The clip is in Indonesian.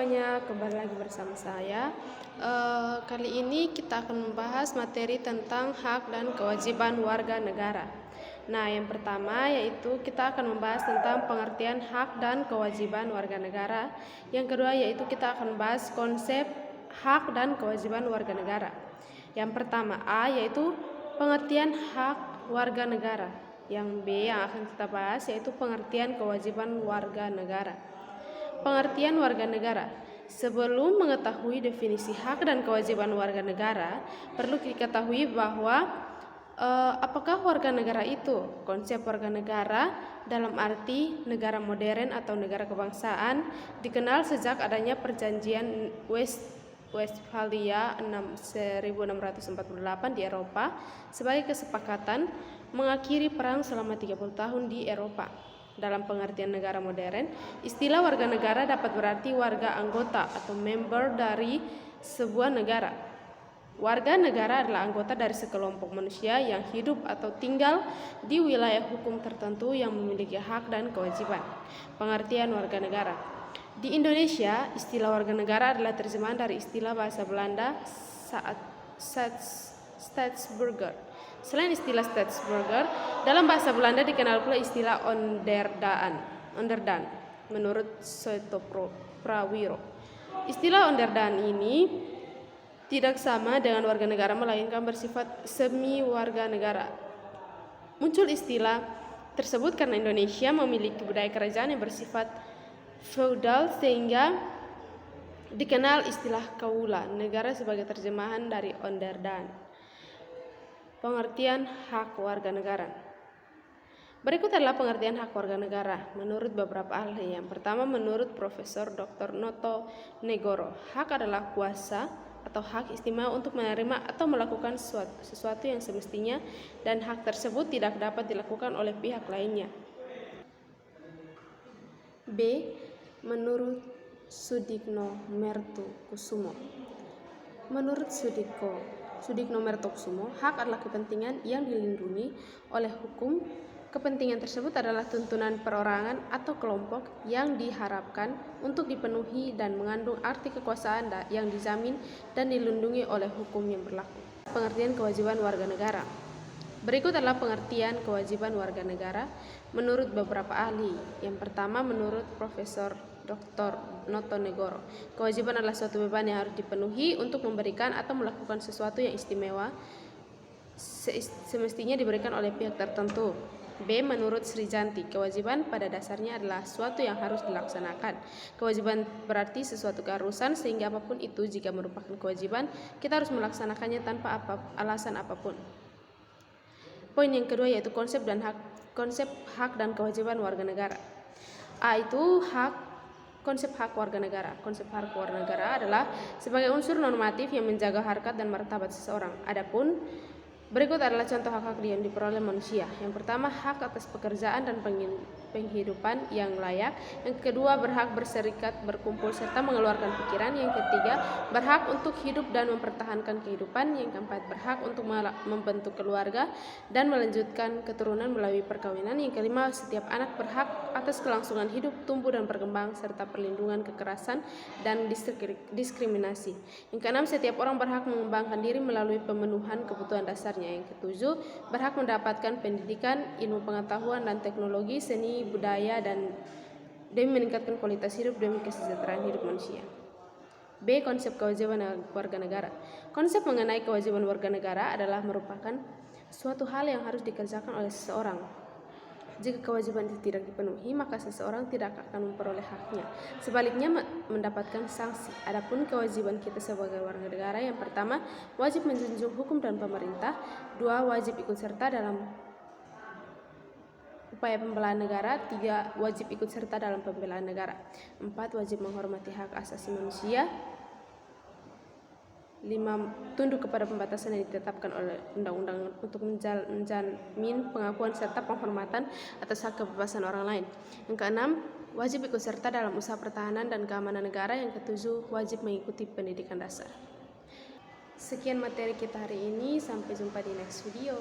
semuanya, kembali lagi bersama saya. Kali ini kita akan membahas materi tentang hak dan kewajiban warga negara. Nah, yang pertama yaitu kita akan membahas tentang pengertian hak dan kewajiban warga negara. Yang kedua yaitu kita akan membahas konsep hak dan kewajiban warga negara. Yang pertama A yaitu pengertian hak warga negara. Yang B yang akan kita bahas yaitu pengertian kewajiban warga negara. Pengertian warga negara. Sebelum mengetahui definisi hak dan kewajiban warga negara, perlu diketahui bahwa apakah warga negara itu? Konsep warga negara dalam arti negara modern atau negara kebangsaan dikenal sejak adanya perjanjian Westphalia 1648 di Eropa sebagai kesepakatan mengakhiri perang selama 30 tahun di Eropa. Dalam pengertian negara modern, istilah warga negara dapat berarti warga anggota atau member dari sebuah negara. Warga negara adalah anggota dari sekelompok manusia yang hidup atau tinggal di wilayah hukum tertentu yang memiliki hak dan kewajiban. Pengertian warga negara. Di Indonesia, istilah warga negara adalah terjemahan dari istilah bahasa Belanda Staatsburger. Selain istilah Staatsburger, dalam bahasa Belanda dikenal pula istilah onderdaan menurut Soto Prawiro. Istilah onderdaan ini tidak sama dengan warga negara melainkan bersifat semi warga negara. Muncul istilah tersebut karena Indonesia memiliki budaya kerajaan yang bersifat feudal sehingga dikenal istilah kaula negara sebagai terjemahan dari onderdaan. Pengertian hak warga negara. Berikut adalah pengertian hak warga negara menurut beberapa ahli. Yang pertama menurut Profesor Dr. Noto Negoro, hak adalah kuasa atau hak istimewa untuk menerima atau melakukan sesuatu yang semestinya dan hak tersebut tidak dapat dilakukan oleh pihak lainnya. B. Menurut Sudikno Mertokusumo. Menurut Sudikno Mertokusumo, hak adalah kepentingan yang dilindungi oleh hukum. Kepentingan tersebut adalah tuntunan perorangan atau kelompok yang diharapkan untuk dipenuhi dan mengandung arti kekuasaan yang dijamin dan dilindungi oleh hukum yang berlaku. Pengertian kewajiban warga negara. Berikut adalah pengertian kewajiban warga negara menurut beberapa ahli. Yang pertama menurut Profesor Dr. Noto Negoro, kewajiban adalah suatu beban yang harus dipenuhi untuk memberikan atau melakukan sesuatu yang istimewa semestinya diberikan oleh pihak tertentu. B. Menurut Srijanti, kewajiban pada dasarnya adalah sesuatu yang harus dilaksanakan. Kewajiban berarti sesuatu keharusan sehingga apapun itu jika merupakan kewajiban, kita harus melaksanakannya tanpa alasan apapun. Poin yang kedua yaitu konsep hak dan kewajiban warga negara. A itu konsep hak warga negara. Konsep hak warga negara adalah sebagai unsur normatif yang menjaga harkat dan martabat seseorang. Adapun berikut adalah contoh hak-hak yang diperoleh manusia. Yang pertama, hak atas pekerjaan dan penghidupan yang layak. Yang kedua, berhak berserikat, berkumpul, serta mengeluarkan pikiran. Yang ketiga, berhak untuk hidup dan mempertahankan kehidupan. Yang keempat, berhak untuk membentuk keluarga dan melanjutkan keturunan melalui perkawinan. Yang kelima, setiap anak berhak atas kelangsungan hidup, tumbuh dan berkembang, serta perlindungan kekerasan dan diskriminasi. Yang keenam, setiap orang berhak mengembangkan diri melalui pemenuhan kebutuhan dasarnya. Yang ketujuh, berhak mendapatkan pendidikan, ilmu pengetahuan dan teknologi, seni, budaya dan demi meningkatkan kualitas hidup demi kesejahteraan hidup manusia. B. Konsep kewajiban warga negara. Konsep mengenai kewajiban warga negara adalah merupakan suatu hal yang harus dikerjakan oleh seseorang. Jika kewajiban itu tidak dipenuhi, maka seseorang tidak akan memperoleh haknya. Sebaliknya mendapatkan sanksi. Adapun kewajiban kita sebagai warga negara, yang pertama, wajib menjunjung hukum dan pemerintah. 2. Wajib ikut serta dalam upaya pembelaan negara. 3. Wajib ikut serta dalam pembelaan negara. 4. Wajib menghormati hak asasi manusia. 5. Tunduk kepada pembatasan yang ditetapkan oleh undang-undang untuk menjamin pengakuan serta penghormatan atas hak kebebasan orang lain. Yang keenam, wajib ikut serta dalam usaha pertahanan dan keamanan negara. Yang ketujuh, wajib mengikuti pendidikan dasar. Sekian materi kita hari ini, sampai jumpa di next video.